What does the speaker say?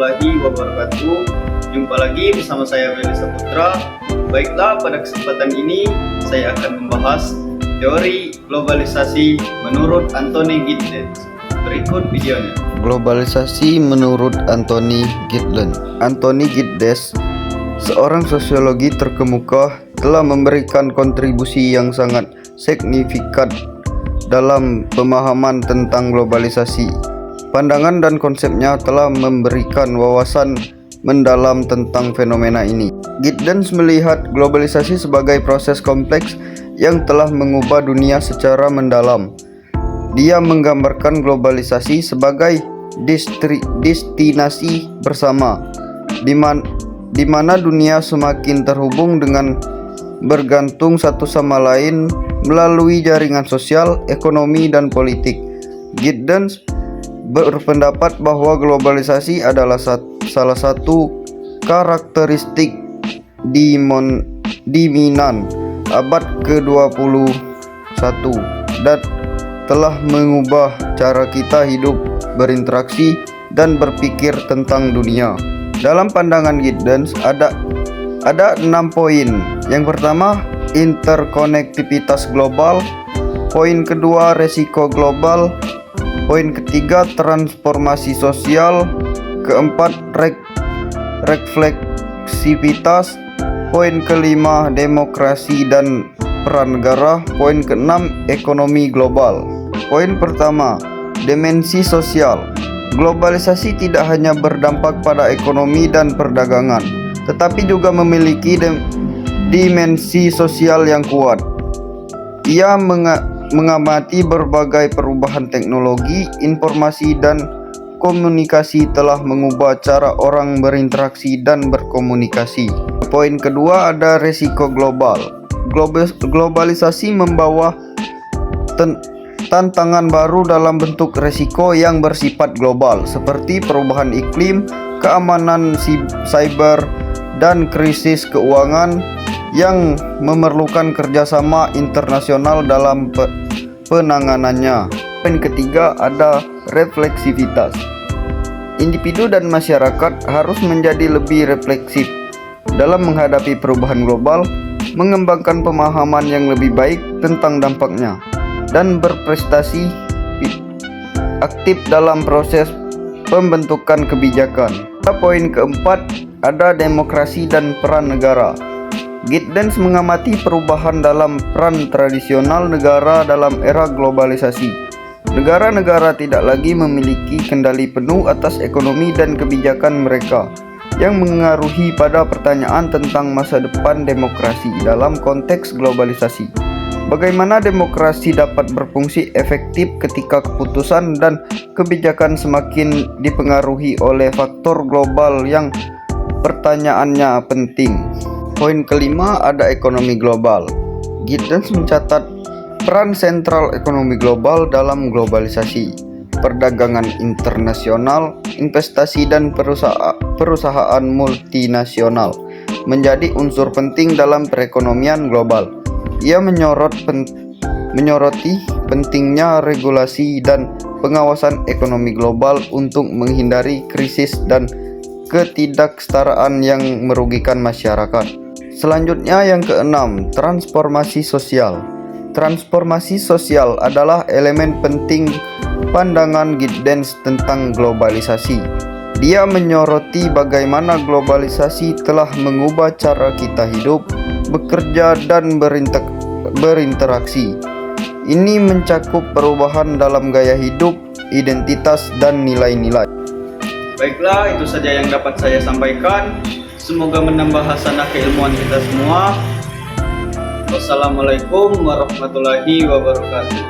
warahmatullahi wabarakatuh. Jumpa lagi bersama saya Willy Saputra. Baiklah, pada kesempatan ini saya akan membahas teori globalisasi menurut Anthony Giddens. Berikut videonya. Globalisasi menurut Anthony Giddens. Anthony Giddens, seorang sosiologi terkemuka, telah memberikan kontribusi yang sangat signifikan dalam pemahaman tentang globalisasi. Pandangan dan konsepnya telah memberikan wawasan mendalam tentang fenomena ini. Giddens melihat globalisasi sebagai proses kompleks yang telah mengubah dunia secara mendalam. Dia menggambarkan globalisasi sebagai destinasi bersama, di mana dunia semakin terhubung dengan bergantung satu sama lain melalui jaringan sosial, ekonomi, dan politik. Giddens berpendapat bahwa globalisasi adalah salah satu karakteristik dominan abad ke-21 dan telah mengubah cara kita hidup, berinteraksi, dan berpikir tentang dunia. Dalam pandangan Giddens ada 6 poin. Yang pertama, interkonektivitas global. Poin kedua, resiko global. Poin ketiga, transformasi sosial. Keempat, refleksivitas. Poin kelima, demokrasi dan peran negara. Poin keenam, ekonomi global. Poin pertama, dimensi sosial. Globalisasi tidak hanya berdampak pada ekonomi dan perdagangan, tetapi juga memiliki dimensi sosial yang kuat. Ia mengamati berbagai perubahan teknologi, informasi, dan komunikasi telah mengubah cara orang berinteraksi dan berkomunikasi. Poin kedua, ada risiko global. Globalisasi membawa tantangan baru dalam bentuk risiko yang bersifat global, seperti perubahan iklim, keamanan siber, dan krisis keuangan yang memerlukan kerjasama internasional dalam penanganannya. Poin ketiga, ada refleksivitas. Individu dan masyarakat harus menjadi lebih refleksif dalam menghadapi perubahan global, mengembangkan pemahaman yang lebih baik tentang dampaknya, dan berprestasi aktif dalam proses pembentukan kebijakan. Poin keempat, ada demokrasi dan peran negara. Giddens mengamati perubahan dalam peran tradisional negara dalam era globalisasi. Negara-negara tidak lagi memiliki kendali penuh atas ekonomi dan kebijakan mereka, yang mengaruhi pada pertanyaan tentang masa depan demokrasi dalam konteks globalisasi. Bagaimana demokrasi dapat berfungsi efektif ketika keputusan dan kebijakan semakin dipengaruhi oleh faktor global yang pertanyaannya penting. Poin kelima, ada ekonomi global. Giddens mencatat peran sentral ekonomi global dalam globalisasi. Perdagangan internasional, investasi, dan perusahaan multinasional menjadi unsur penting dalam perekonomian global. Ia menyoroti pentingnya regulasi dan pengawasan ekonomi global untuk menghindari krisis dan ketidaksetaraan yang merugikan masyarakat. Selanjutnya, yang keenam, transformasi sosial. Transformasi sosial adalah elemen penting pandangan Giddens tentang globalisasi. Dia menyoroti bagaimana globalisasi telah mengubah cara kita hidup, bekerja, dan berinteraksi. Ini mencakup perubahan dalam gaya hidup, identitas, dan nilai-nilai. Baiklah, itu saja yang dapat saya sampaikan. Semoga menambah hasanah keilmuan kita semua. Wassalamualaikum warahmatullahi wabarakatuh.